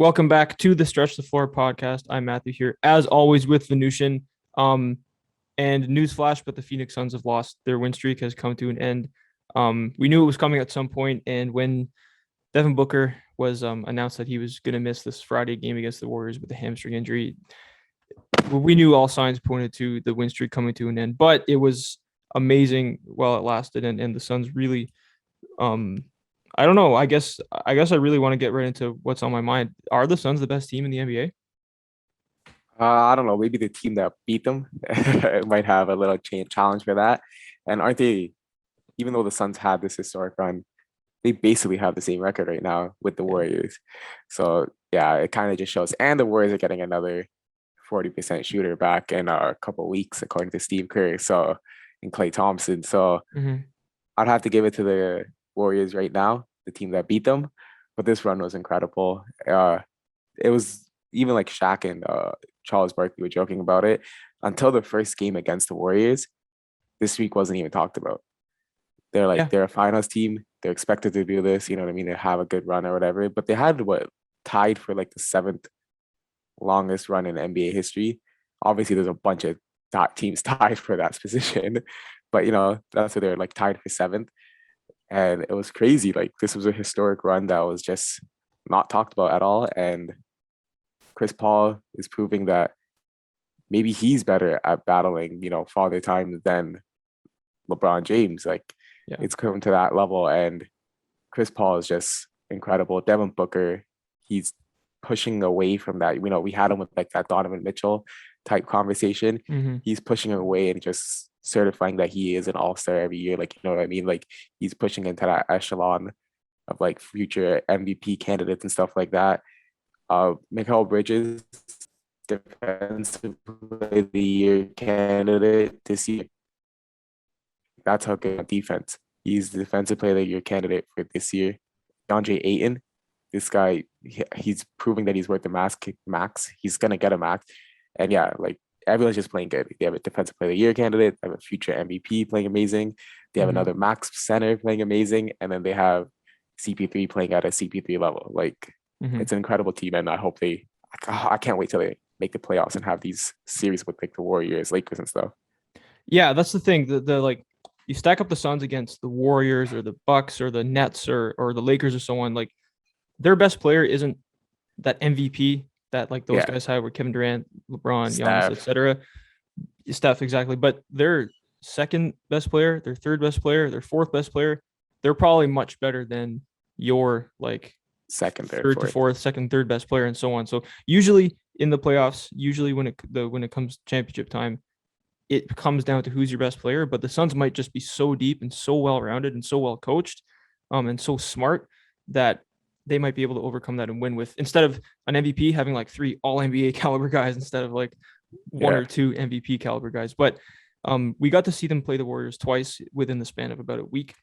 Welcome back to the Stretch the Floor podcast. I'm Matthew here, as always, with Venushan. And newsflash, but the Phoenix Suns have lost. Their win streak has come to an end. We knew it was coming at some point, and when Devin Booker was announced that he was going to miss this Friday game against the Warriors with a hamstring injury, we knew all signs pointed to the win streak coming to an end. But it was amazing while it lasted, and the Suns really I don't know. I guess I really want to get right into what's on my mind. Are the Suns the best team in the NBA? I don't know. Maybe the team that beat them might have a little challenge for that. And aren't they? Even though the Suns had this historic run, they basically have the same record right now with the Yeah. Warriors. So yeah, it kind of just shows. And the Warriors are getting another 40% shooter back in a couple of weeks, according to Steve Kerr. So and Klay Thompson. So Mm-hmm. I'd have to give it to the Warriors right now, the team that beat them. But this run was incredible. It was even like Shaq and Charles Barkley were joking about it. Until the first game against the Warriors, this week wasn't even talked about. They're like Yeah. they're a finals team. They're expected to do this. You know what I mean? They have a good run or whatever. But they had what tied for like the seventh longest run in NBA history. Obviously, there's a bunch of teams tied for that position, but that's what they're like tied for seventh, and it was crazy. Like this was a historic run that was just not talked about at all, and Chris Paul is proving that maybe he's better at battling, father time than LeBron James. Like Yeah. it's come to that level, and Chris Paul is just incredible. Devin Booker, he's pushing away from that. We had him with like that Donovan Mitchell type conversation. Mm-hmm. He's pushing away and just certifying that he is an all-star every year. Like, you know what I mean? Like he's pushing into that echelon of like future MVP candidates and stuff like that. Mikal Bridges, defensive player of the year candidate this year. That's how good on defense. He's the defensive player of the year candidate for this year. DeAndre Ayton, this guy, he's proving that he's worth the max. He's gonna get a max. And yeah, like everyone's just playing good. They have a defensive player of the year candidate, they have a future MVP playing amazing. They have Mm-hmm. another max center playing amazing, and then they have CP3 playing at a CP3 level. Like Mm-hmm. it's an incredible team, and I hope I can't wait till they make the playoffs and have these series with like the Warriors, Lakers, and stuff. Yeah, that's the thing. The like you stack up the Suns against the Warriors or the Bucks or the Nets or the Lakers or someone like their best player isn't that MVP that like those Yeah, guys have with Kevin Durant, LeBron, Giannis, Steph. etc. Steph, exactly. But their second best player, their third best player, their fourth best player, they're probably much better than your like Second, third, third to fourth. fourth, second, third best player, and so on. So usually in the playoffs, usually when it comes championship time, it comes down to who's your best player. But the Suns might just be so deep and so well rounded and so well coached, and so smart that they might be able to overcome that and win with instead of an MVP having like three all NBA caliber guys instead of like one Yeah. or two MVP caliber guys. But we got to see them play the Warriors twice within the span of about a week.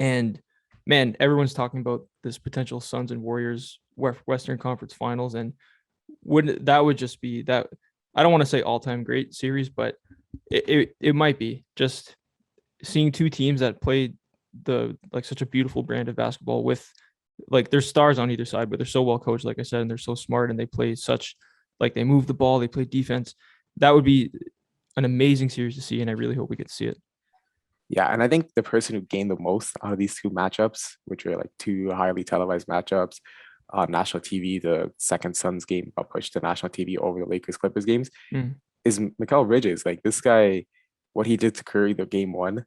And man, everyone's talking about this potential Suns and Warriors Western Conference Finals, and wouldn't that would just be that? I don't want to say all-time great series, but it might be just seeing two teams that play the like such a beautiful brand of basketball with like there's stars on either side, but they're so well coached, like I said, and they're so smart and they play such like they move the ball, they play defense. That would be an amazing series to see, and I really hope we get to see it. Yeah, and I think the person who gained the most out of these two matchups, which were like two highly televised matchups on national TV, the second Suns game got pushed to national TV over the Lakers Clippers games, Mm. is Mikal Bridges. Like this guy, what he did to Curry the game one,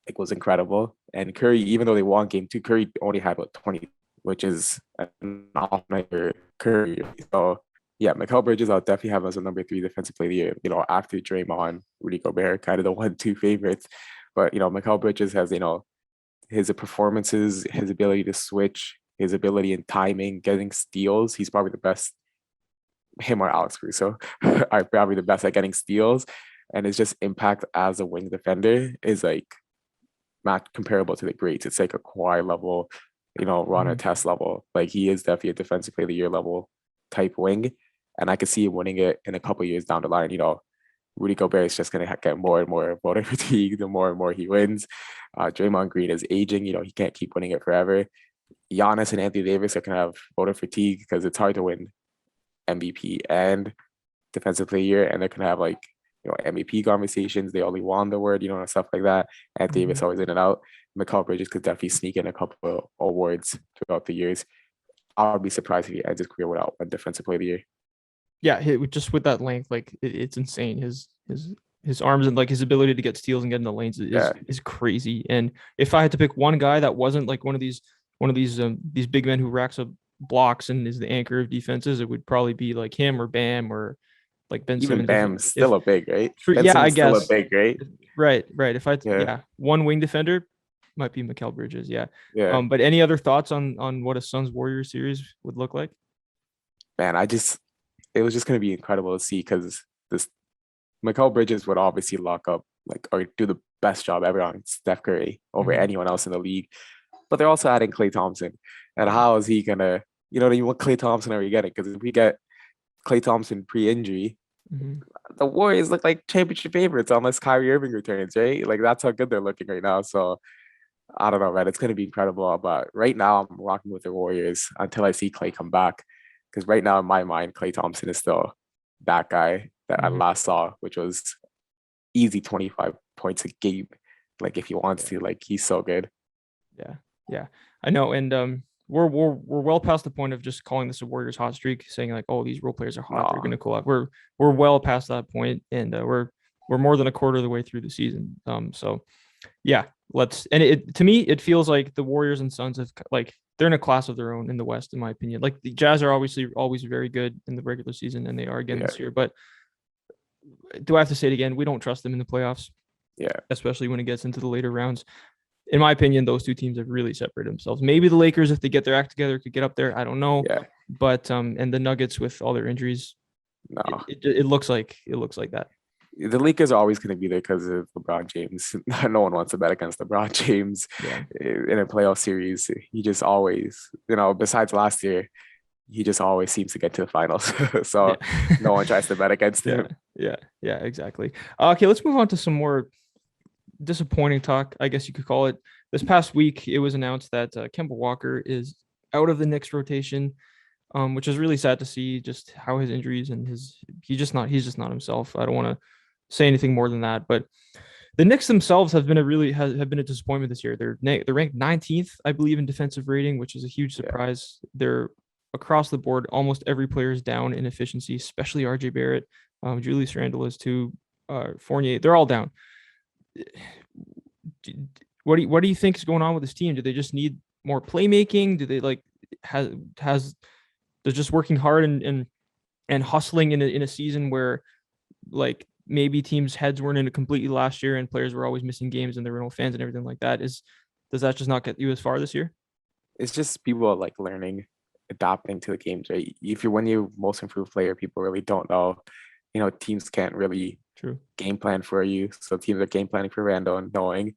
like was incredible. And Curry, even though they won game two, Curry only had what 20, which is an off night for Curry. So yeah, Mikal Bridges, I'll definitely have as a number three defensive player of the year. After Draymond, Rudy Gobert, kind of the 1-2 favorites. But Mikal Bridges has his performances, his ability to switch, his ability in timing, getting steals. He's probably the best. Him or Alex Caruso are probably the best at getting steals, and his just impact as a wing defender is like not comparable to the greats. It's like a Kawhi level, Ron Mm-hmm. Artest level. Like he is definitely a defensive player of the year level type wing, and I could see him winning it in a couple years down the line. Rudy Gobert is just going to get more and more voter fatigue the more and more he wins. Draymond Green is aging. He can't keep winning it forever. Giannis and Anthony Davis are gonna have voter fatigue because it's hard to win MVP and Defensive Player of the Year, and they're gonna have like MVP conversations. They only won the award, and stuff like that. Anthony Davis always in and out. Mikal Bridges could definitely sneak in a couple of awards throughout the years. I would be surprised if he ends his career without a Defensive Player of the Year. Yeah, just with that length, like it's insane. His arms and like his ability to get steals and get in the lanes Yeah. is crazy. And if I had to pick one guy that wasn't like one of these big men who racks up blocks and is the anchor of defenses, it would probably be like him or Bam or like Ben Even Simmons. Bam's If still a big, right? Ben yeah, I Simmons still a guess big, right? right. If I Yeah. yeah, one wing defender might be Mikal Bridges. Yeah. Yeah. But any other thoughts on what a Suns Warriors series would look like? Man, it was just gonna be incredible to see because this Mikal Bridges would obviously lock up like or do the best job ever on Steph Curry over Mhm. anyone else in the league. But they're also adding Klay Thompson. And Yeah. how is he gonna, what Klay Thompson are we getting? Because if we get Klay Thompson pre-injury, Mhm. the Warriors look like championship favorites unless Kyrie Irving returns, right? Like that's how good they're looking right now. So I don't know, man. It's gonna be incredible. But right now I'm rocking with the Warriors until I see Klay come back. Because right now in my mind, Klay Thompson is still that guy that I Mhm. last saw, which was easy 25 points a game. Like if he wants to, like he's so good. Yeah, I know, and we're well past the point of just calling this a Warriors hot streak, saying like, oh, these role players are hot, they're No, going to cool out. We're well past that point, and we're more than a quarter of the way through the season. So yeah, and it to me it feels like the Warriors and Suns have like they're in a class of their own in the West, in my opinion. Like the Jazz are obviously always very good in the regular season, and they are again yeah, this year. But do I have to say it again? We don't trust them in the playoffs, yeah, especially when it gets into the later rounds. In my opinion, those two teams have really separated themselves. Maybe the Lakers, if they get their act together, could get up there. I don't know, yeah. but and the Nuggets with all their injuries, No, it looks like that. the Lakers are always going to be there because of LeBron James. No one wants to bet against LeBron James Yeah, in a playoff series. He just always, besides last year, he just always seems to get to the finals. yeah, So no one tries to bet against yeah, him. yeah. Exactly. Okay, let's move on to some more disappointing talk, I guess you could call it. This past week, it was announced that Kemba Walker is out of the Knicks rotation, which is really sad to see. Just how his injuries and he's just not himself. I don't want to say anything more than that, but the Knicks themselves have been have been a disappointment this year. They're ranked 19th, I believe, in defensive rating, which is a huge Yeah. surprise. They're across the board. Almost every player is down in efficiency, especially RJ Barrett. Julius Randle is too. Fournier, they're all down. What do you think is going on with this team? Do they just need more playmaking? Do they like has they're just working hard and hustling in a season where like maybe teams' heads weren't in it completely last year and players were always missing games and there were no fans and everything like that? Does that just not get you as far this year? It's just people like learning, adapting to the games, right? If you're when you most improved player, people really don't know. Teams can't really True. game plan for you. So teams are game planning for Randall and knowing.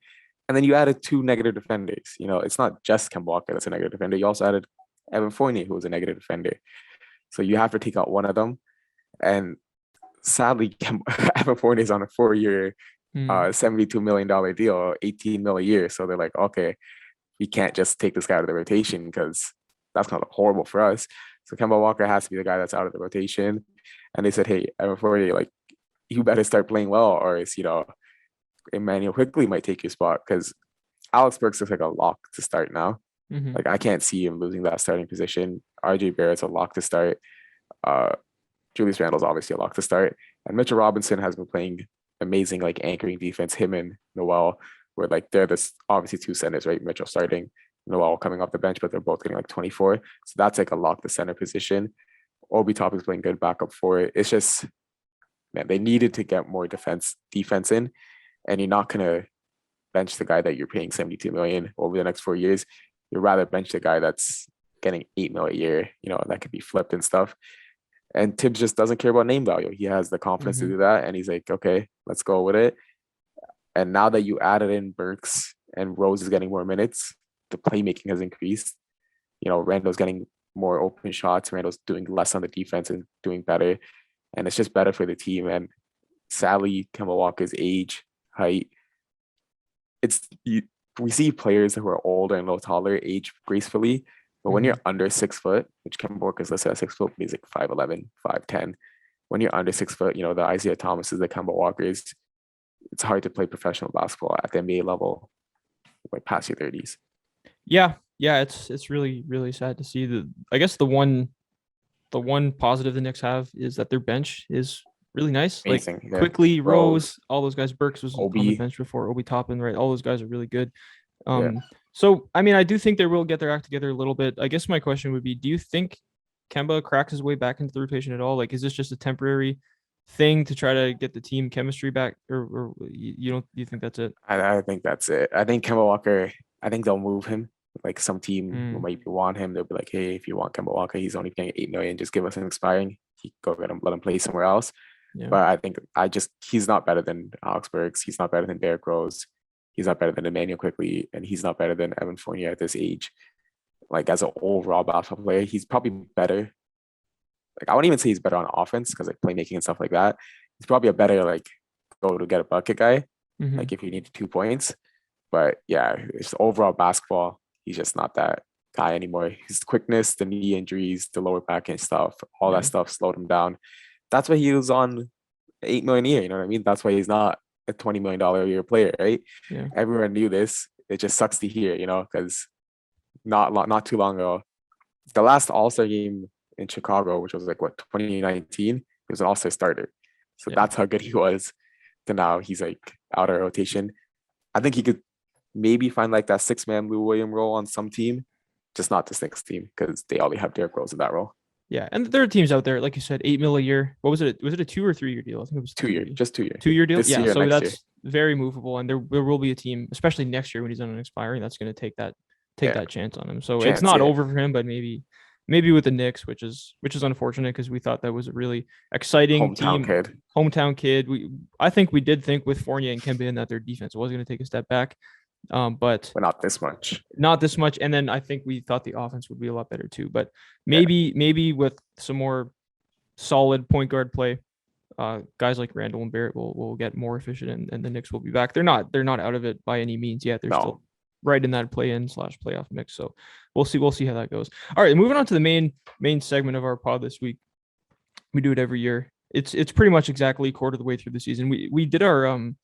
And then you added two negative defenders. It's not just Kemba Walker that's a negative defender. You also added Evan Fournier, who was a negative defender. So you have to take out one of them. And sadly, Evan Fournier is on a 4-year, $72 million deal, 18 mil a year. So they're like, okay, we can't just take this guy out of the rotation because that's kind of horrible for us. So Kemba Walker has to be the guy that's out of the rotation. And they said, hey, Evan Fournier, like, you better start playing well, or it's, Emmanuel quickly might take your spot because Alex Burks looks like a lock to start now. Mm-hmm. Like I can't see him losing that starting position. RJ Barrett's a lock to start. Uh, Julius Randle's obviously a lock to start, and Mitchell Robinson has been playing amazing, like anchoring defense. Him and Noel were like they're the obviously two centers, right? Mitchell starting, Noel coming off the bench, but they're both getting like 24. So that's like a lock to center position. Obi Toppin's playing good backup for it. It's just man, they needed to get more defense in, and you're not gonna bench the guy that you're paying 72 million over the next 4 years. You'd rather bench the guy that's getting 8 mil a year, that could be flipped and stuff. And Tibbs just doesn't care about name value. He has the confidence to do that, and he's like, okay, let's go with it. And now that you added in Burks and Rose is getting more minutes, the playmaking has increased. Randall's getting more open shots. Randall's doing less on the defense and doing better. And it's just better for the team. And sadly, Kemba Walker's age, height, we see players who are older and a little taller age gracefully, But when you're under 6 foot, which Kemba Walker's listed at 6 foot, but he's like 5'11", 5'10". When you're under 6 foot, the Isaiah Thomases, the Kemba Walkers, it's hard to play professional basketball at the NBA level, like past your 30s. Yeah, it's really really sad to see. I guess the one positive the Knicks have is that their bench is really nice. Like Amazing. Yeah. Quickly, Rose, Rose, all those guys. Burks was on the Obi. bench before. Obi Toppin, right? All those guys are really good. Yeah. So I mean, I do think they will get their act together a little bit. I guess my question would be, do you think Kemba cracks his way back into the rotation at all? Like, is this just a temporary thing to try to get the team chemistry back, or you think that's it? I think that's it. I think Kemba Walker, I think they'll move him. Like some team will maybe want him. They'll be like, hey, if you want Kemba Walker, he's only paying $8 million. Just give us an expiring. Go get him, let him play somewhere else. Yeah. But I think he's not better than Alex Burks. He's not better than Derrick Rose. He's not better than Emmanuel Quickly, and he's not better than Evan Fournier at this age. Like as an overall basketball player, he's probably better. Like I wouldn't even say he's better on offense because like playmaking and stuff like that. He's probably a better like go to get a bucket guy. Like if you need 2 points. But yeah, it's overall basketball. He's just not that guy anymore. His quickness, the knee injuries, the lower back and stuff, all that stuff slowed him down. That's why he was on $8 million a year. You know what I mean? That's why he's not a $20 million a year player, right? Yeah. Everyone knew this. It just sucks to hear, because not too long ago, the last All-Star game in Chicago, which was like 2019, he was an All-Star starter. So that's how good he was. To now he's like out of rotation. I think he could maybe find like that 6-man Lou Williams role on some team, just not the Knicks team because they only have Derrick Rose in that role. Yeah, and there are teams out there, like you said, $8 million a year. What was it? Was it a 2 or 3 year deal? I think it was 2 year, just 2 year. 2 year deal. This Yeah, year, so that's year. very movable, and there will be a team, especially next year when he's on an expiring, that's going to take that chance on him. So it's not over for him, but maybe with the Knicks, which is unfortunate because we thought that was a really exciting hometown kid. I think we did think with Fournier and Kemba in that their defense was going to take a step back. But not this much. And then I think we thought the offense would be a lot better too. But maybe with some more solid point guard play, guys like Randall and Barrett will get more efficient, and the Knicks will be back. They're not out of it by any means yet. They're still right in that play-in/playoff mix. So we'll see how that goes. All right, moving on to the main segment of our pod this week. We do it every year. It's pretty much exactly a quarter of the way through the season. We did our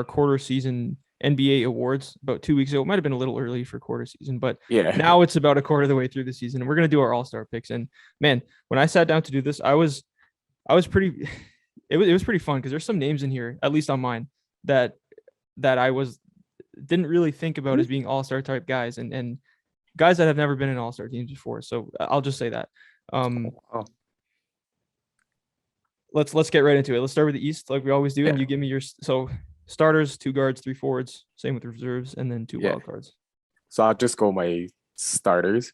quarter season NBA awards about 2 weeks ago. It might have been a little early for quarter season, but now it's about a quarter of the way through the season, and we're gonna do our all-star picks. And man, when I sat down to do this, I was pretty. It was pretty fun because there's some names in here, at least on mine, that I didn't really think about as being all-star type guys, and guys that have never been in all-star teams before. So I'll just say that. Let's get right into it. Let's start with the East, like we always do, and you give me your starters, 2 guards, 3 forwards, same with reserves, and then 2 wild cards. So I'll just go my starters.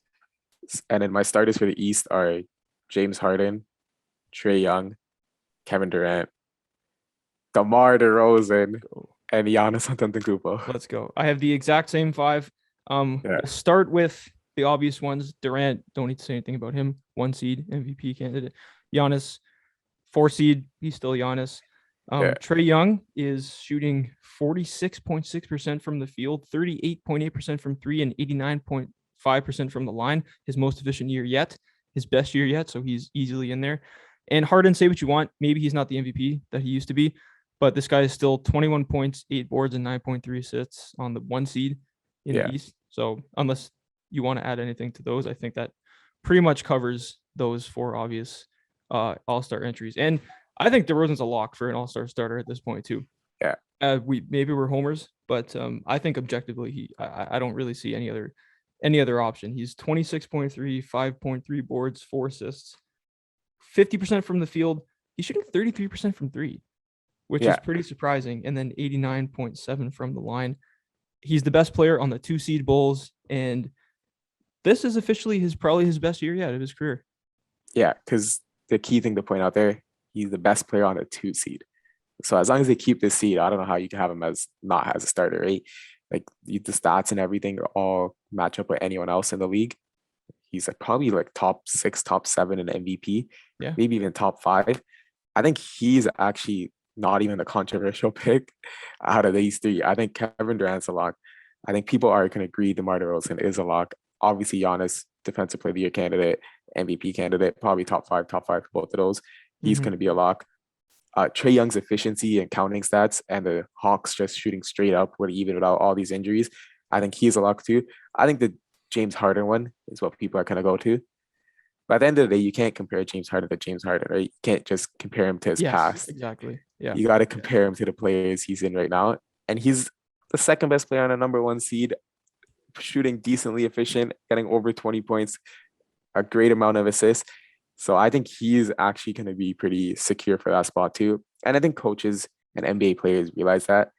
And then my starters for the East are James Harden, Trae Young, Kevin Durant, DeMar DeRozan, and Giannis Antetokounmpo. Let's go. I have the exact same 5. We'll start with the obvious ones. Durant, don't need to say anything about him. 1 seed, MVP candidate. Giannis, 4 seed, he's still Giannis. Trae Young is shooting 46.6% from the field, 38.8% from 3, and 89.5% from the line. His most efficient year yet, his best year yet, so he's easily in there. And Harden, say what you want, maybe he's not the MVP that he used to be, but this guy is still 21 points, 8 boards, and 9.3 assists on the 1 seed in the East. So unless you want to add anything to those, I think that pretty much covers those 4 obvious all-star entries. And I think DeRozan's a lock for an all-star starter at this point too. Yeah. We're homers, but I think objectively I don't really see any other option. He's 26.3, 5.3 boards, 4 assists, 50% from the field. He's shooting 33% from 3, which is pretty surprising. And then 89.7 from the line. He's the best player on the 2 seed Bulls, and this is officially probably his best year yet of his career. Yeah, because the key thing to point out there, he's the best player on a 2 seed. So as long as they keep this seed, I don't know how you can have him not as a starter, right? Like the stats and everything are all match up with anyone else in the league. He's probably top 6, top 7 in MVP, maybe even top 5. I think he's actually not even a controversial pick out of these 3. I think Kevin Durant's a lock. I think people can agree DeMar DeRozan is a lock. obviously Giannis, defensive player of the year candidate, MVP candidate, probably top five for both of those. He's going to be a lock. Trae Young's efficiency and counting stats and the Hawks just shooting straight up with even without all these injuries, I think he's a lock too. I think the James Harden one is what people are going to go to. But at the end of the day, you can't compare James Harden to James Harden, right? You can't just compare him to his Yes, past. exactly. Yeah. You got to compare him to the players he's in right now. And he's the second best player on a number one seed, shooting decently efficient, getting over 20 points, a great amount of assists. So I think he's actually going to be pretty secure for that spot too. And I think coaches and NBA players realize that.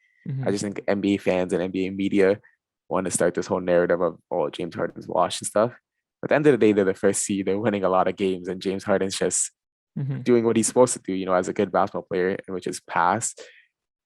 I just think NBA fans and NBA media want to start this whole narrative of, oh, James Harden's washed and stuff. But at the end of the day, they're the first seed. They're winning a lot of games, and James Harden's just doing what he's supposed to do, you know, as a good basketball player, which is pass,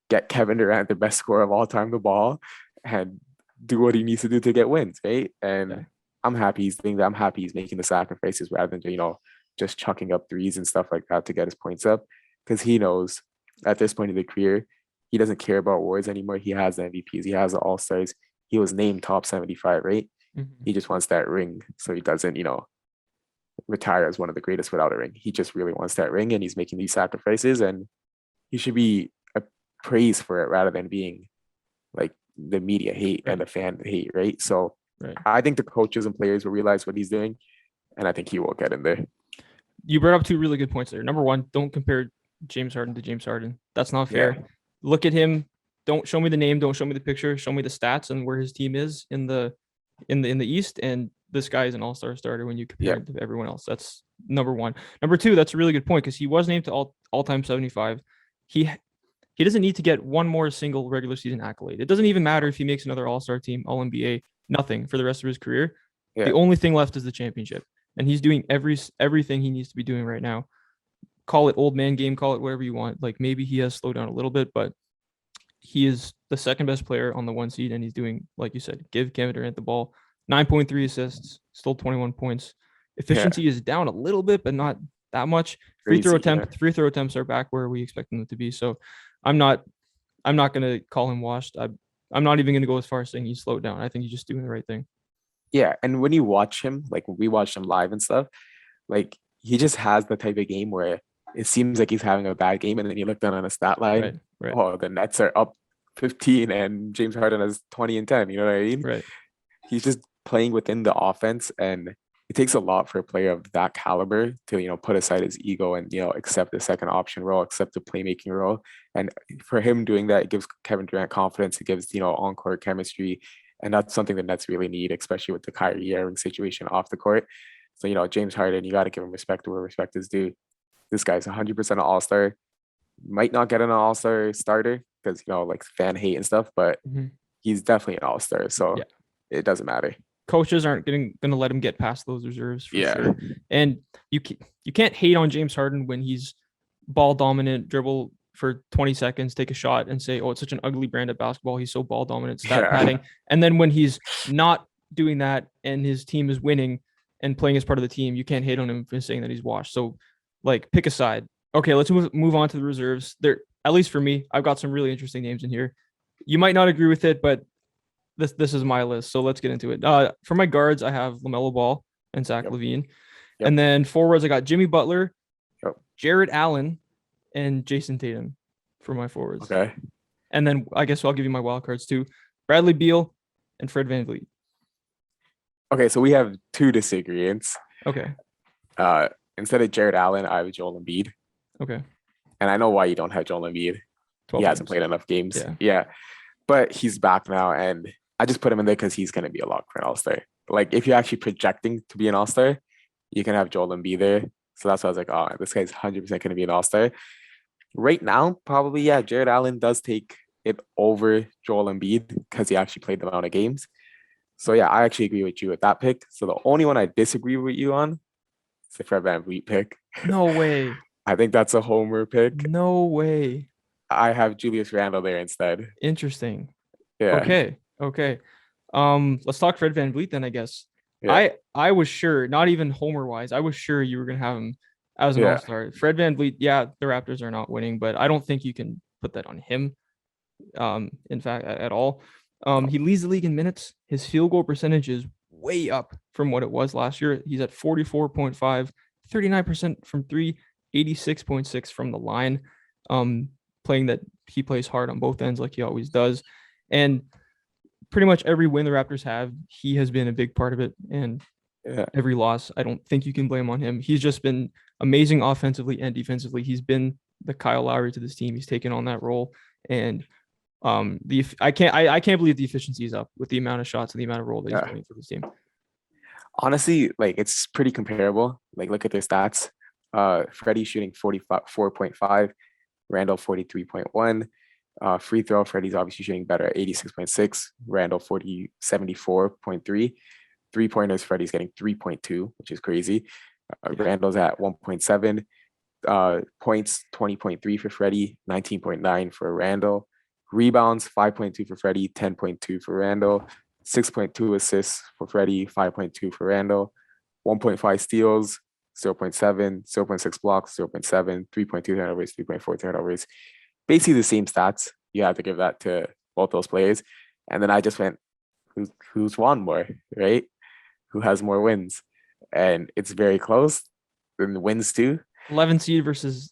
get Kevin Durant the best scorer of all time the ball, and do what he needs to do to get wins, right? And I'm happy he's doing that. I'm happy he's making the sacrifices rather than, you know, just chucking up threes and stuff like that to get his points up, because he knows at this point in the career, he doesn't care about awards anymore. He has the MVPs. He has the All-Stars. He was named top 75, right? He just wants that ring so he doesn't, you know, retire as one of the greatest without a ring. He just really wants that ring, and he's making these sacrifices, and he should be praised for it rather than being like the media hate and the fan hate, right? So I think the coaches and players will realize what he's doing, and I think he will get in there. You brought up two really good points there. Number one, don't compare James Harden to James Harden. That's not fair. Yeah. Look at him. Don't show me the name. Don't show me the picture. Show me the stats and where his team is in the East. And this guy is an all-star starter when you compare him to everyone else. That's number one. Number two, that's a really good point because he was named to all-time 75. He doesn't need to get one more single regular season accolade. It doesn't even matter if he makes another all-star team, all-NBA, nothing for the rest of his career. Yeah. The only thing left is the championship. And he's doing everything he needs to be doing right now. Call it old man game, call it whatever you want. Like maybe he has slowed down a little bit, but he is the second best player on the one seed, and he's doing, like you said, give Kevin Durant the ball. 9.3 assists, still 21 points. Efficiency is down a little bit, but not that much. Free throw attempts are back where we expect them to be. So I'm not gonna call him washed. I'm not even gonna go as far as saying he's slowed down. I think he's just doing the right thing. Yeah, and when you watch him, like when we watched him live and stuff, like he just has the type of game where it seems like he's having a bad game, and then you look down on a stat line, oh, the Nets are up 15 and James Harden has 20 and 10. You know what I mean? Right. He's just playing within the offense, and it takes a lot for a player of that caliber to, you know, put aside his ego and, you know, accept the second option role, accept the playmaking role. And for him doing that, it gives Kevin Durant confidence. It gives, you know, on-court chemistry. And that's something the Nets really need, especially with the Kyrie Irving situation off the court. So, you know, James Harden, you got to give him respect where respect is due. This guy's 100% an all-star. Might not get an all-star starter because, you know, like fan hate and stuff, but he's definitely an all-star. So it doesn't matter. Coaches aren't going to let him get past those reserves for sure. And you can't hate on James Harden when he's ball dominant, dribble for 20 seconds, take a shot and say, oh, it's such an ugly brand of basketball. He's so ball dominant, stat padding. And then when he's not doing that and his team is winning and playing as part of the team, you can't hate on him for saying that he's washed. So like pick a side. Okay, let's move on to the reserves. There, at least for me, I've got some really interesting names in here. You might not agree with it, but this is my list. So let's get into it. For my guards, I have Lamela Ball and Zach Levine. And then forwards, I got Jimmy Butler, Jared Allen, and Jason Tatum for my forwards. Okay. And then I guess I'll give you my wild cards too. Bradley Beal and Fred VanVleet. Okay, so we have two disagreements. Okay. Instead of Jared Allen, I have Joel Embiid. Okay. And I know why you don't have Joel Embiid. He hasn't played enough games. Yeah. But he's back now, and I just put him in there because he's going to be a lock for an all-star. Like, if you're actually projecting to be an all-star, you can have Joel Embiid there. So that's why I was like, oh, this guy's 100% going to be an all-star. Right now, probably, Jared Allen does take it over Joel Embiid because he actually played the amount of games. So, I actually agree with you with that pick. So the only one I disagree with you on is the Fred VanVleet pick. No way. I think that's a homer pick. No way. I have Julius Randle there instead. Interesting. Yeah. Okay. Let's talk Fred VanVleet then, I guess. Yeah. I was sure, not even homer wise, I was sure you were gonna have him as an all-star. Fred VanVleet, the Raptors are not winning, but I don't think you can put that on him. In fact, at all. He leads the league in minutes. His field goal percentage is way up from what it was last year. He's at 44.5, 39% from three, 86.6 from the line. Playing that he plays hard on both ends like he always does. And pretty much every win the Raptors have, he has been a big part of it. And every loss, I don't think you can blame on him. He's just been amazing offensively and defensively. He's been the Kyle Lowry to this team. He's taken on that role. And I can't believe the efficiency is up with the amount of shots and the amount of role that he's playing for this team. Honestly, like it's pretty comparable. Like look at their stats. Freddie shooting 44.5, Randall 43.1. Free throw, Freddie's obviously shooting better at 86.6, Randall 74.3. 3-pointers, Freddie's getting 3.2, which is crazy. Randall's at 1.7. Points 20.3 for Freddie, 19.9 for Randall. Rebounds 5.2 for Freddie, 10.2 for Randall. 6.2 assists for Freddie, 5.2 for Randall. 1.5 steals, 0.7, 0.6 blocks, 0.7, 3.2 turnovers, 3.4 turnovers. Basically the same stats. You have to give that to both those players. And then I just went, who's won more, right? Who has more wins? And it's very close. And the wins too. 11 seed versus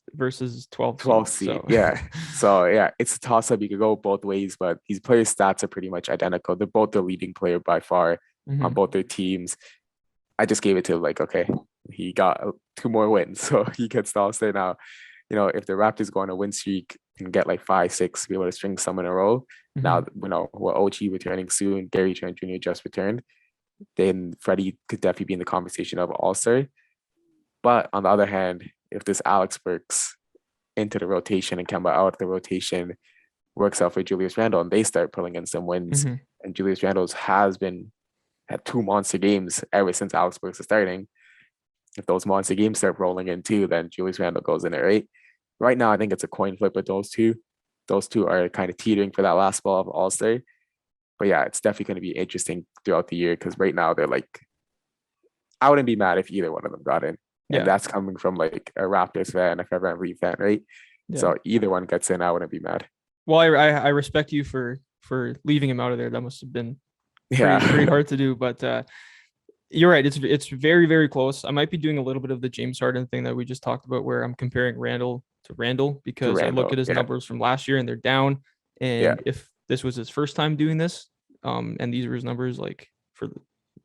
12 seed. So. Yeah. So yeah, it's a toss up. You could go both ways, but these players' stats are pretty much identical. They're both the leading player by far on both their teams. I just gave it to like, okay, he got 2 more wins, so he gets the All-Star now. You know, if the Raptors go on a win streak and get like 5, 6, be able to string some in a row. Now, you know, with OG returning soon, Gary Trent Jr. just returned, then Freddie could definitely be in the conversation of All-Star. But on the other hand, if this Alex Burks into the rotation and Kemba out of the rotation works out for Julius Randle and they start pulling in some wins, and Julius Randle's has been had 2 monster games ever since Alex Burks is starting. If those monster games start rolling in too, then Julius Randle goes in it, right? Right now, I think it's a coin flip with those two. Those two are kind of teetering for that last spot of All-Star. But yeah, it's definitely going to be interesting throughout the year because right now they're like, I wouldn't be mad if either one of them got in. And that's coming from like a Raptors fan, a Fred VanVleet fan, right? Yeah. So either one gets in, I wouldn't be mad. Well, I respect you for leaving him out of there. That must have been pretty hard to do. But you're right. It's very, very close. I might be doing a little bit of the James Harden thing that we just talked about where I'm comparing Randall to Randall because I look at his numbers from last year and they're down. And if this was his first time doing this, and these were his numbers like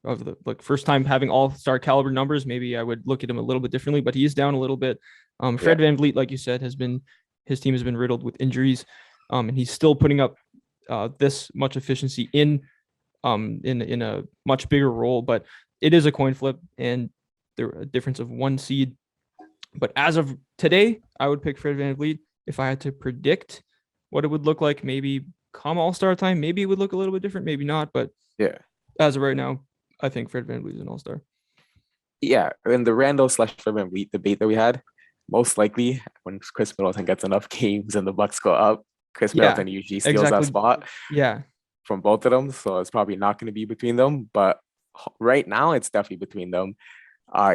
of the first time having all-star caliber numbers, maybe I would look at him a little bit differently, but he is down a little bit. Fred VanVleet, like you said, his team has been riddled with injuries, and he's still putting up this much efficiency in a much bigger role, but it is a coin flip and there a difference of 1 seed. But as of today, I would pick Fred VanVleet. If I had to predict what it would look like, maybe come all-star time, maybe it would look a little bit different, maybe not, but as of right now, I think Fred VanVleet is an all-star. Yeah, and the Randall / Fred VanVleet debate that we had, most likely when Chris Middleton gets enough games and the Bucks go up, Chris Middleton usually steals that spot. Yeah, from both of them, so it's probably not going to be between them. But right now, it's definitely between them.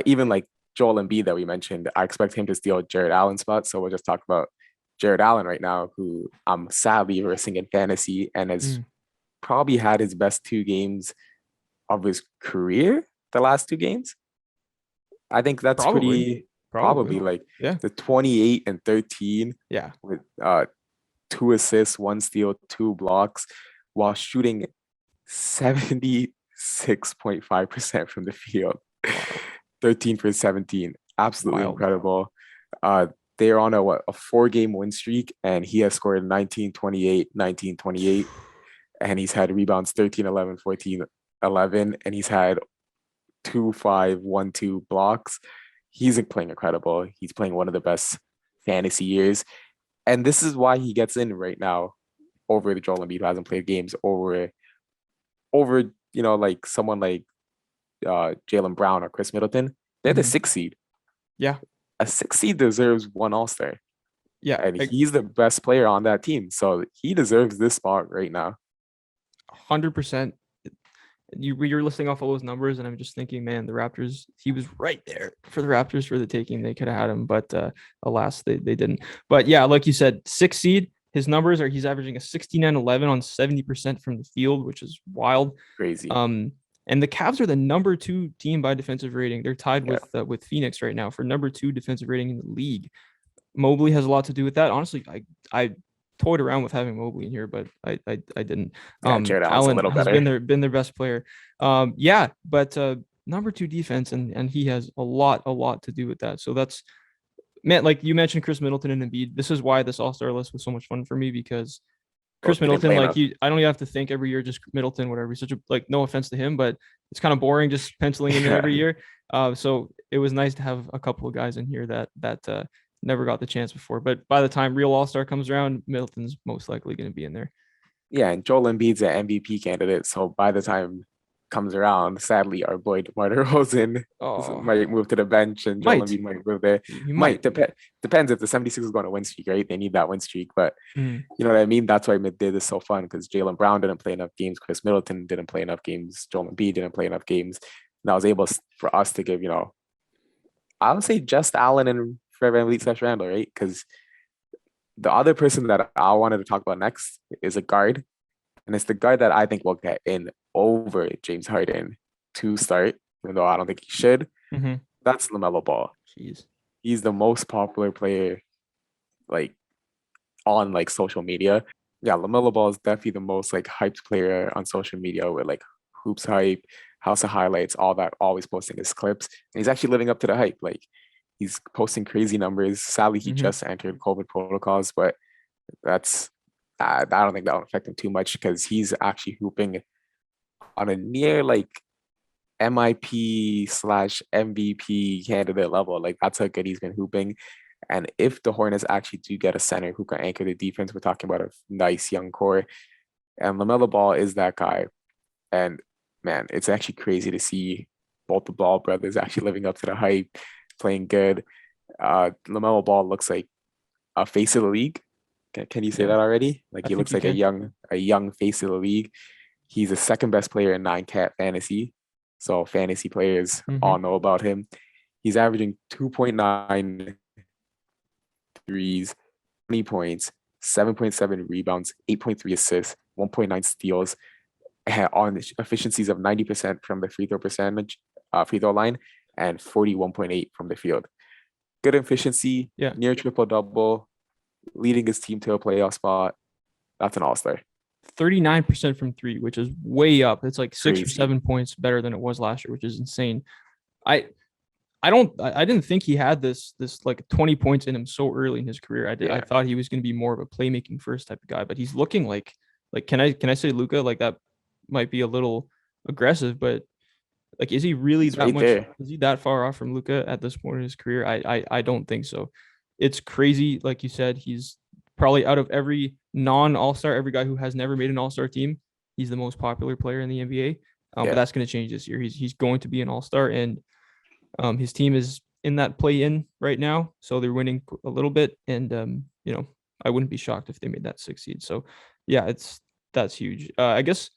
Even like Joel Embiid that we mentioned, I expect him to steal Jared Allen's spot. So we'll just talk about Jared Allen right now, who I'm sadly versing in fantasy and has probably had his best 2 games of his career, the last 2 games. I think that's probably like the 28 and 13 with 2 assists, 1 steal, 2 blocks while shooting 76.5% from the field. 13 for 17. Absolutely incredible. They're on a 4-game win streak and he has scored 19, 28, 19, 28. And he's had rebounds 13, 11, 14, 11, and he's had 2, 5, 1, 2 blocks. He's playing incredible. He's playing one of the best fantasy years. And this is why he gets in right now over the Joel Embiid who hasn't played games, over you know, like someone like Jaylen Brown or Chris Middleton. They're the 6th seed. Yeah. A 6th seed deserves 1 All-Star. Yeah. And he's the best player on that team. So he deserves this spot right now. 100%. You're listing off all those numbers, and I'm just thinking, man, the Raptors, he was right there for the Raptors for the taking. They could have had him, but alas, they didn't. But yeah, like you said, 6th seed, his numbers are he's averaging a 69-11 on 70% from the field, which is wild. Crazy. And And the Cavs are the number 2 team by defensive rating. They're tied Yeah. with Phoenix right now for number 2 defensive rating in the league. Mobley has a lot to do with that. Honestly, I toyed around with having Mobley in here, but I didn't. Yeah, Jared Allen's a Allen little has better. been their best player. But number 2 defense, and he has a lot to do with that. So that's, man, like you mentioned Chris Middleton and Embiid. This is why this All-Star list was so much fun for me, because Chris Both didn't Middleton, play like enough. I don't even have to think every year, just Middleton, whatever. He's such a, like, no offense to him, but it's kind of boring just penciling him in every year. So it was nice to have a couple of guys in here that never got the chance before. But by the time real All-Star comes around, Middleton's most likely going to be in there. Yeah, and Joel Embiid's an MVP candidate. So by the time comes around, sadly, our boy DeMar DeRozan Oh, might move to the bench and Joel might Embiid might move there. he Might might. depends if the 76ers is going to win streak, right? They need that win streak. But Mm, you know what I mean? That's why mid-did is so fun, because Jaylen Brown didn't play enough games, Chris Middleton didn't play enough games, Joel Embiid didn't play enough games. And I was able for us to give, I would say just Allen and Fred VanVleet / Randall, right? Because the other person that I wanted to talk about next is a guard. And it's the guard that I think will get in over James Harden to start, even though I don't think he should. mm-hmm. That's Lamela Ball. Jeez. He's the most popular player, like, on like social media. Yeah, Lamela Ball is definitely the most like hyped player on social media, with like hoops hype, House of Highlights, all that, always posting his clips. And he's actually living up to the hype. Like, he's posting crazy numbers. Sadly, he Mm-hmm. just entered COVID protocols, but that's I don't think that'll affect him too much, because he's actually hooping on a near like MIP / MVP candidate level. Like, that's how good he's been hooping. And if the Hornets actually do get a center who can anchor the defense, we're talking about a nice young core. And Lamela Ball is that guy. And man, it's actually crazy to see both the Ball brothers actually living up to the hype, playing good. Lamela Ball looks like a face of the league. Can you say Yeah, that already? Like, I he think looks you like can. a young face of the league. He's the second best player in 9-cat fantasy. So fantasy players Mm-hmm. all know about him. He's averaging 2.9 threes, 20 points, 7.7 rebounds, 8.3 assists, 1.9 steals, on efficiencies of 90% from the free throw line, and 41.8 from the field. Good efficiency, Yeah. near triple double, leading his team to a playoff spot. That's an all-star. 39% from 3, which is way up. It's like 6 or Crazy. 7 points better than it was last year, which is insane. I I didn't think he had this like 20 points in him so early in his career. I Yeah. thought he was going to be more of a playmaking first type of guy, but he's looking like can I say Luca? Like, that might be a little aggressive, but like, is he really He's that right much? there. Is he that far off from Luca at this point in his career? I don't think so. It's crazy, like you said. He's probably, out of every non-All-Star, every guy who has never made an All-Star team, he's the most popular player in the NBA. But Yeah. that's going to change this year. He's going to be an All-Star, and his team is in that play-in right now, so they're winning a little bit. And I wouldn't be shocked if they made that 6th seed. So yeah, that's huge. I guess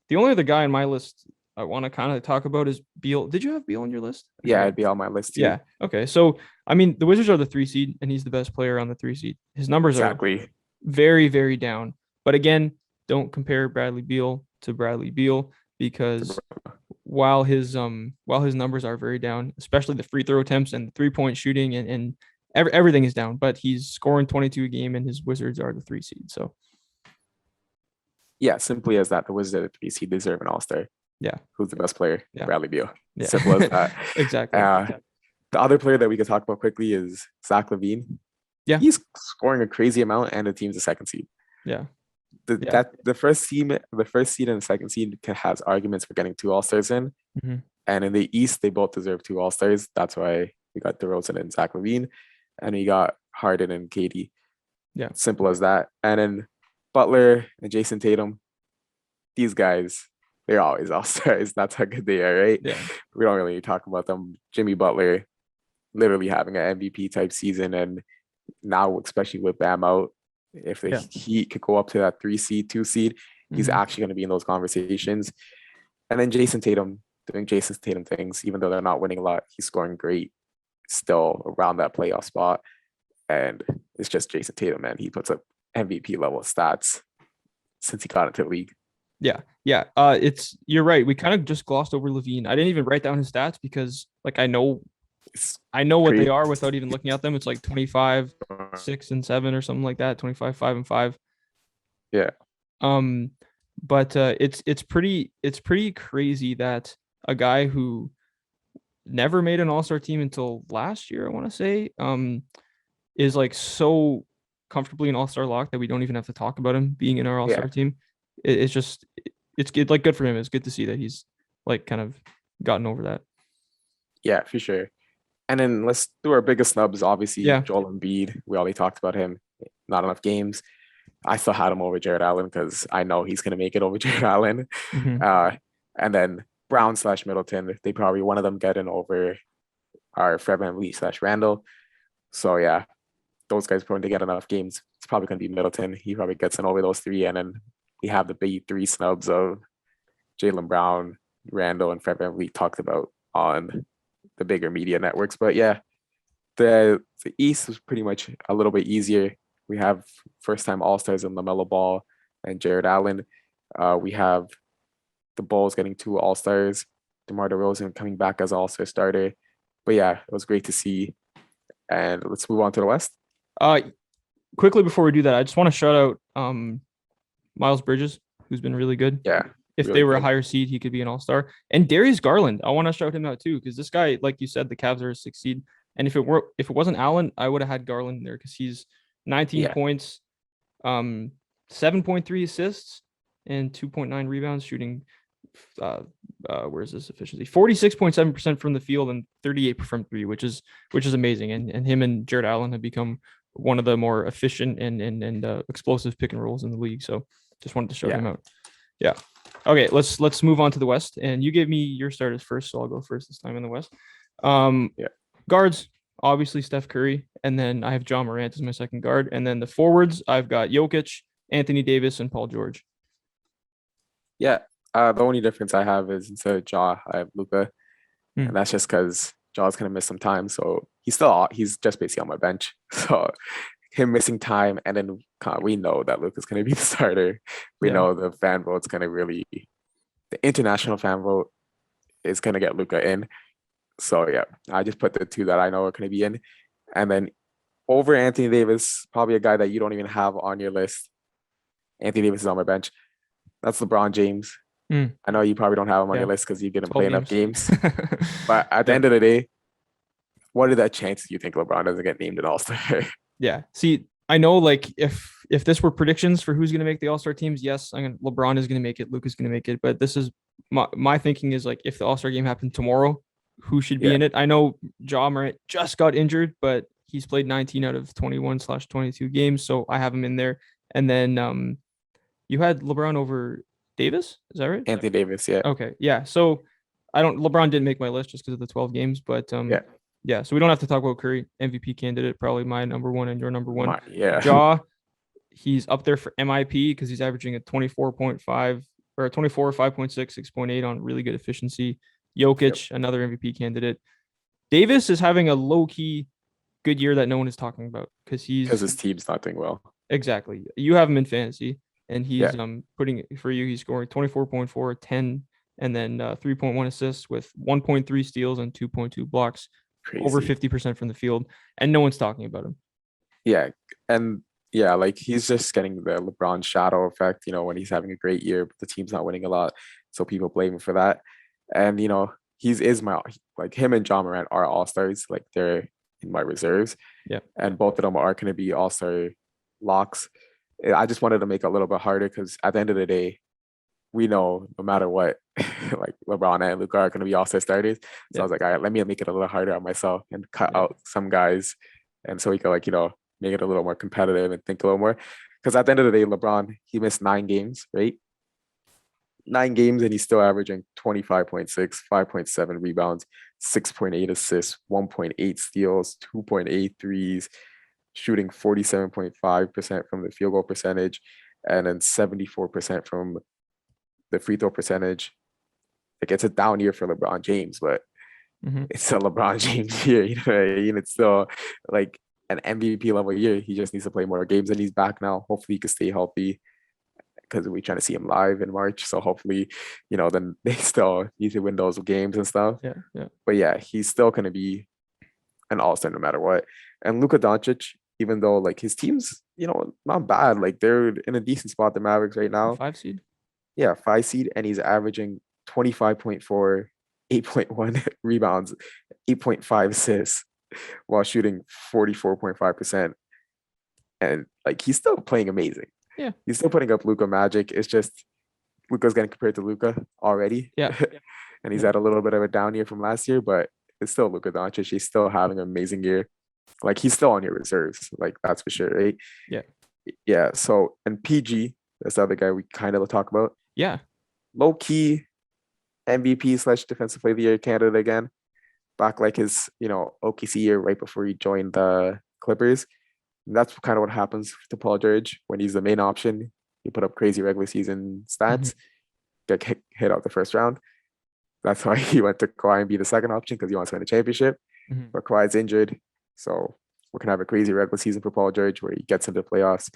the only other guy on my list I want to kind of talk about is Beal. Did you have Beal on your list? I Yeah, forgot. it'd be on my list too. Yeah. Okay. So I mean, the Wizards are the 3 seed, and he's the best player on the 3 seed. His numbers are Exactly. very, very down. But again, don't compare Bradley Beal to Bradley Beal, because while his numbers are very down, especially the free throw attempts and the 3-point shooting, and everything is down, but he's scoring 22 a game, and his Wizards are the 3 seed. So Yeah, simply as that, the Wizards are the 3 seed, deserve an all-star. yeah, Who's the best player? Yeah. Bradley Beal. yeah, Simple as that. exactly. The other player that we could talk about quickly is Zach Levine. Yeah. He's scoring a crazy amount, and the team's the 2nd seed. Yeah. The first seed and the 2nd seed has arguments for getting 2 all-stars in. Mm-hmm. And in the East, they both deserve 2 all-stars. That's why we got DeRozan and Zach Levine, and we got Harden and KD. Yeah. Simple as that. And then Butler and Jason Tatum, these guys, they're always all-stars. That's how good they are, right? Yeah. We don't really talk about them. Jimmy Butler literally having an MVP type season, and now especially with Bam out, if the Heat could go up to that 3 seed, 2 seed, he's actually going to be in those conversations. And then Jason Tatum doing Jason Tatum things, even though they're not winning a lot, he's scoring great, still around that playoff spot. And it's just Jason Tatum, man. He puts up MVP level stats since he got into the league. Yeah. Yeah, you're right. We kind of just glossed over Levine. I didn't even write down his stats because like It's I know what they crazy. are without even looking at them. It's like 25, 6 and 7 or something like that, 25, 5 and 5. Yeah, Um, but it's pretty crazy that a guy who never made an all-star team until last year, I want to say, is like so comfortably an all-star lock that we don't even have to talk about him being in our yeah, all-star team. It's just it's good, like good for him. It's good to see that he's like kind of gotten over that. yeah, for sure. And then let's do our biggest snubs. Obviously, Yeah. Joel Embiid. We already talked about him. Not enough games. I still had him over Jared Allen because I know he's gonna make it over Jared Allen. Hmm. Uh, and then Brown slash Middleton. They probably one of them getting over our Fred VanVleet slash Randall. So yeah, those guys probably get enough games. It's probably gonna be Middleton. He probably gets in over those three, and then we have the big three snubs of Jaylen Brown, Randall, and Fred VanVleet talked about on the bigger media networks. But yeah, the East was pretty much a little bit easier. We have first time All Stars in Lamela Ball and Jared Allen. We have the Bulls getting two All Stars, DeMar DeRozan coming back as All Star starter. But yeah, it was great to see. And let's move on to the West. Uh, quickly before we do that, I just want to shout out Miles Bridges, who's been really good. Yeah, If they really were a good. higher seed, he could be an all-star. And Darius Garland, I want to shout him out too, because this guy, like you said, the Cavs are a 6 seed. And if it wasn't Allen, I would have had Garland there because he's 19 Yeah, points, um, 7.3 assists, and 2.9 rebounds, shooting uh where's this efficiency? 46.7% from the field and 38 from three, which is amazing. And him and Jared Allen have become one of the more efficient and explosive pick and rolls in the league. So just wanted to shout yeah, him out. Yeah. Okay, let's move on to the West. And you gave me your starters first, so I'll go first this time in the West. Um, yeah, guards, obviously Steph Curry, and then I have John Morant as my second guard, and then the forwards I've got Jokic, Anthony Davis, and Paul George. yeah. The only difference I have is instead of Jaw, I have Luca, Hmm. and that's just because Jaw's gonna miss some time, so he's just basically on my bench. So him missing time, and then we know that Luca's gonna be the starter. We Yeah. know the fan vote's gonna the international fan vote is gonna get Luca in. So yeah, I just put the two that I know are gonna be in, and then over Anthony Davis, probably a guy that you don't even have on your list. Anthony Davis is on my bench. That's LeBron James. Hmm. I know you probably don't have him on Yeah. your list because you didn't 12 play enough games. games. But at the Yeah. end of the day, what are the chances you think LeBron doesn't get named an All Star? Yeah. See, I know like if this were predictions for who's going to make the All-Star teams, yes, LeBron is going to make it, Luke is going to make it, but this is my thinking is like if the All-Star game happened tomorrow, who should be Yeah, in it? I know Ja Morant just got injured, but he's played 19 out of 21/22 games, so I have him in there. And then you had LeBron over Davis, is that right? Anthony Davis. Yeah, Okay, yeah. So I don't. LeBron didn't make my list just because of the 12 games, but yeah, yeah. So we don't have to talk about Curry, MVP candidate, probably my number one and your number one. yeah, Jaw, he's up there for MIP because he's averaging a 24.5 or a 24, 5.6, 6.8 on really good efficiency. yep. Jokic, another MVP candidate. Davis is having a low key good year that no one is talking about because Because he's his team's not doing well. exactly. You have him in fantasy, and Yeah, he's putting for you. He's scoring 24.4, 10, and then 3.1 assists with 1.3 steals and 2.2 blocks, over crazy. 50% from the field, and no one's talking about him. Yeah, and yeah, like he's just getting the LeBron shadow effect. When he's having a great year, but the team's not winning a lot, so people blame him for that. And he's is my like him and John Morant are all stars. Like they're in my reserves, Yeah. and both of them are going to be all star locks. I just wanted to make it a little bit harder because at the end of the day, we know no matter what, like LeBron and Luka are going to be all star starters. So I Yeah. was like, all right, let me make it a little harder on myself and cut Yeah. out some guys, and so we could make it a little more competitive and think a little more. Because at the end of the day, LeBron he missed 9 games, right? 9 games, and he's still averaging 25.6, 5.7 rebounds, 6.8 assists, 1.8 steals, 2.8 threes, shooting 47.5% from the field goal percentage, and then 74% from the free throw percentage. Like it's a down year for LeBron James, but Mm-hmm. it's a LeBron James year. You know what I mean? It's still like an MVP level year. He just needs to play more games, and he's back now. Hopefully, he can stay healthy because we're trying to see him live in March. So hopefully, then they still need to win those games and stuff. Yeah, yeah. But yeah, he's still going to be an all-star no matter what. And Luka Doncic, even though like his team's, not bad, like they're in a decent spot, the Mavericks right now. 5 seed. Yeah, 5 seed, and he's averaging 25.4, 8.1 rebounds, 8.5 assists while shooting 44.5%. And like he's still playing amazing. Yeah. He's still putting up Luka magic. It's just Luka's getting compared to Luka already. Yeah. And he's had a little bit of a down year from last year, but it's still Luka Doncic. He's still having an amazing year. Like he's still on your reserves, like that's for sure, right? Yeah. Yeah. So and PG, that's the other guy we kind of talk about. Yeah. Low key MVP / defensive player of the year candidate again. Back like his, OKC year right before he joined the Clippers. And that's kind of what happens to Paul George when he's the main option. He put up crazy regular season stats, get hit out the first round. That's why he went to Kawhi and be the second option because he wants to win a championship. But Kawhi's injured. So we're going to have a crazy regular season for Paul George where he gets into the playoffs,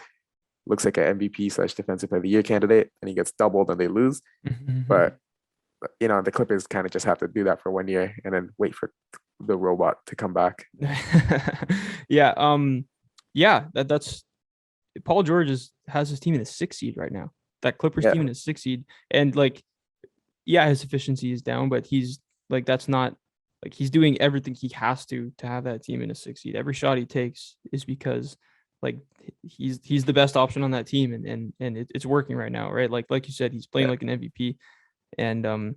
looks like an MVP / defensive player of the year candidate, and he gets doubled and they lose. But, the Clippers kind of just have to do that for 1 year and then wait for the robot to come back. Yeah. That's Paul George has his team in the 6th seed right now. That Clippers team in the 6th seed. And like, yeah, his efficiency is down, but he's like, that's not like he's doing everything he has to have that team in a 6th seed. Every shot he takes is because like he's the best option on that team and it's working right now, right? Like you said, he's playing like an MVP, and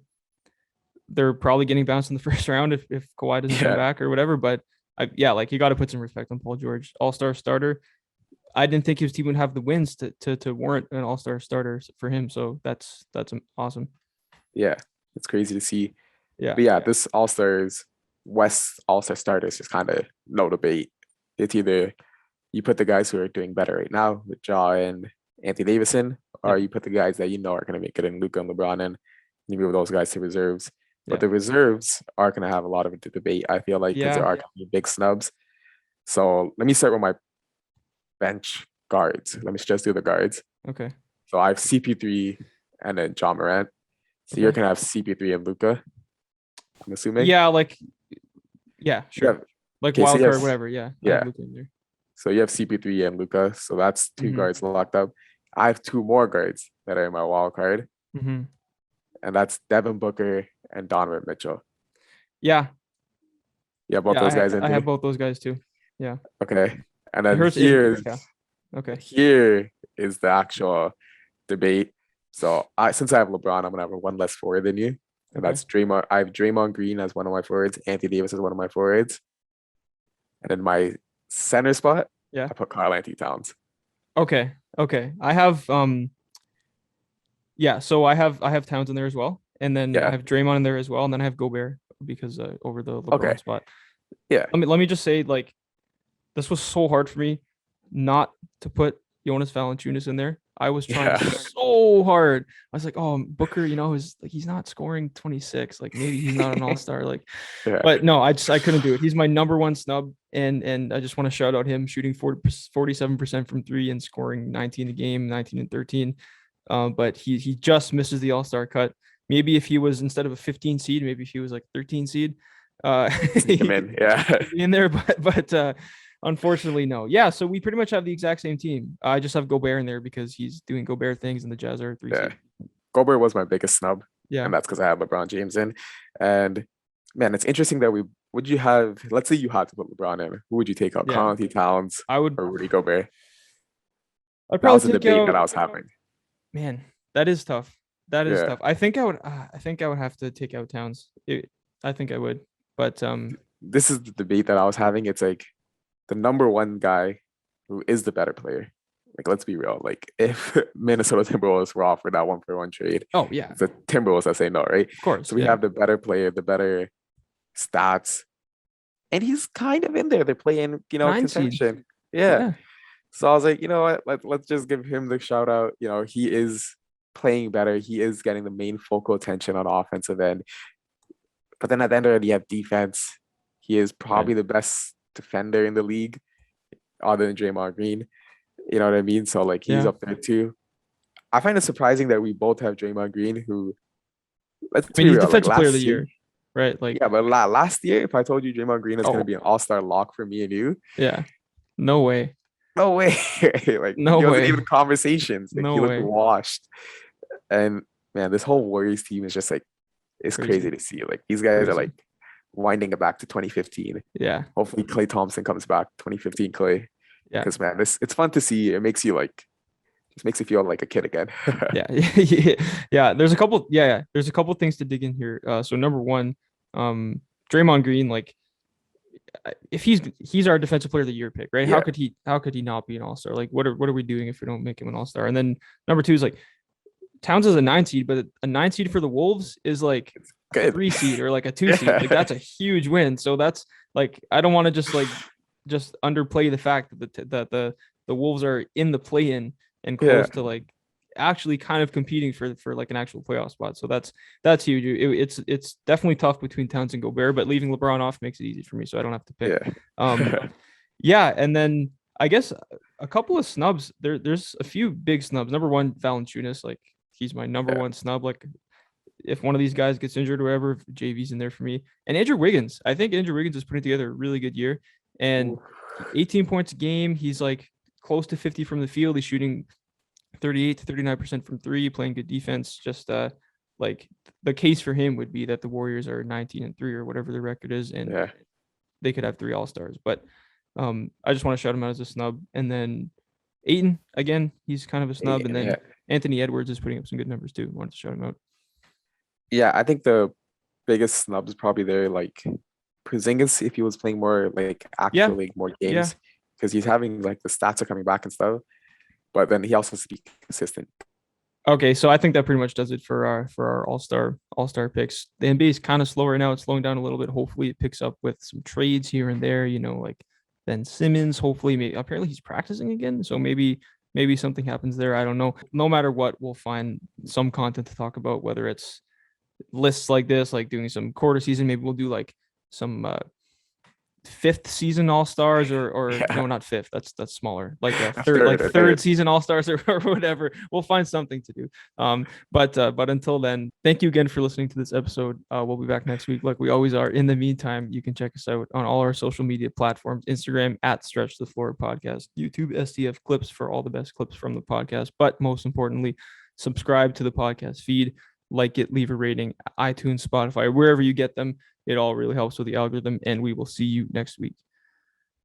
they're probably getting bounced in the first round if Kawhi doesn't come back or whatever. But like you got to put some respect on Paul George, all-star starter. I didn't think his team would have the wins to warrant an all-star starter for him. So that's awesome. Yeah, it's crazy to see. Yeah. But yeah, this All-Stars, West All-Star starters is kind of no debate. It's either you put the guys who are doing better right now with Ja and Anthony Davidson, or you put the guys that are going to make it in Luka and LeBron, and you move those guys to reserves. But the reserves are going to have a lot of debate, I feel like, because there are going to be big snubs. So let me start with my bench guards. Let me just do the guards. Okay. So I have CP3 and then John Morant. So you're going to have CP3 and Luka, I'm assuming? Yeah, sure. Yeah. Like wild card, whatever. Yeah. Yeah. So you have CP3 and Luka. So that's 2 guards locked up. I have 2 more guards that are in my wild card. And that's Devin Booker and Donovan Mitchell. Yeah. Yeah, both those guys in I have both those guys too. Yeah. Okay. And then here is the actual debate. So since I have LeBron, I'm gonna have 1 less forward than you. And that's Draymond. I have Draymond Green as one of my forwards, Anthony Davis as one of my forwards. And then my center spot, I put Karl-Anthony Towns. Okay. I have so I have Towns in there as well. And then I have Draymond in there as well. And then I have Gobert because over the LeBron spot. Yeah. Let me just say, like, this was so hard for me not to put Jonas Valanciunas in there. I was trying so hard. I was like, oh, Booker, he's not scoring 26. Like maybe he's not an all-star. Like, but no, I couldn't do it. He's my number 1 snub. And I just want to shout out him shooting 47% from 3 and scoring 19 a game, 19 and 13. But he just misses the all-star cut. Maybe if he was, instead of a 15 seed, maybe if he was like 13 seed, in there, but unfortunately, no. Yeah, so we pretty much have the exact same team. I just have Gobert in there because he's doing Gobert things, and the Jazz are 3 seed. Gobert was my biggest snub. Yeah, and that's because I had LeBron James in. And man, it's interesting that would you have? Let's say you had to put LeBron in. Who would you take out? Karl-Anthony Towns. I would. Or Rudy Gobert. I'd probably that was a debate that I was having. Man, that is tough. That is tough. I think I would. I think I would have to take out Towns. I think I would. But this is the debate that I was having. It's like the number 1 guy who is the better player. Like, let's be real. Like, if Minnesota Timberwolves were offered that 1-for-1 trade, it's the Timberwolves that say no, right? Of course. So we have the better player, the better stats, and he's kind of in there. They're playing, contention. Yeah. So I was like, you know what? Let's just give him the shout out. He is playing better. He is getting the main focal attention on offensive end. But then at the end of it, you have defense. He is probably the best defender in the league, other than Draymond Green. You know what I mean? So like he's up there too. I find it surprising that we both have Draymond Green, who, let's I mean, be he's real, like defensive player of the last year. year, right? Like, Yeah, but last year, if I told you Draymond Green is going to oh be an all-star lock for me and you, yeah, no way, no way. Like no he wasn't way, even conversations. Like he no looked way. washed. And man, this whole Warriors team is just like it's crazy Crazy, to see. Like these guys are crazy. like winding it back to 2015. Yeah, Hopefully Clay Thompson comes back, 2015 Clay. yeah. Because man, this it's fun to see. It makes you like just makes you feel like a kid again. Yeah, yeah, yeah. There's a couple. Yeah, yeah. There's a couple things to dig in here. So number one, um, Draymond Green, like if he's our defensive player of the year pick, right? Yeah, How could he not be an all star? Like what are we doing if we don't make him an all star? And then number two is like Towns is a 9 seed, but a 9 seed for the Wolves is like a good. 3 seed or like a 2 seed. Like Yeah. that's a huge win. So that's like I don't want to just underplay the fact that the Wolves are in the play in and Yeah. close to like actually kind of competing for like an actual playoff spot. So that's huge. It's definitely tough between Towns and Gobert, but leaving LeBron off makes it easy for me, so I don't have to pick. Um, Yeah. yeah, and then I guess a couple of snubs. There's a few big snubs. Number one, Valanciunas, like he's my number Yeah. one snub. Like if one of these guys gets injured or whatever, JV's in there for me. And Andrew Wiggins, I think Andrew Wiggins is putting together a really good year. And Ooh. 18 points a game. He's like close to 50 from the field. He's shooting 38 to 39% from three, playing good defense. Just like the case for him would be that the Warriors are 19-3 or whatever the record is, and Yeah. they could have 3 All-Stars. But I just want to shout him out as a snub. And then Aiton, again, he's kind of a snub. And then Yeah. Anthony Edwards is putting up some good numbers too. Wanted to shout him out. Yeah. I think the biggest snub is probably there, like Porzingis, if he was playing more like Yeah, actually more yeah. games, because he's having like the stats are coming back and stuff. But then he also has to be consistent. Okay, so I think that pretty much does it for our all-star picks. The NBA is kind of slow right now. It's slowing down a little bit. Hopefully it picks up with some trades here and there, like Ben Simmons. Hopefully, maybe apparently he's practicing again. So maybe something happens there. I don't know. No matter what, we'll find some content to talk about, whether it's lists like this, like doing some quarter season. Maybe we'll do like some fifth season all stars or Yeah. no, not fifth, that's smaller, like a A third, like a third season all stars or whatever. We'll find something to do. But until then, thank you again for listening to this episode. We'll be back next week like we always are. In the meantime, you can check us out on all our social media platforms: Instagram at Stretch the Floor Podcast, YouTube STF Clips for all the best clips from the podcast, but most importantly, subscribe to the podcast feed, like it, leave a rating, iTunes, Spotify, wherever you get them. It all really helps with the algorithm, and we will see you next week.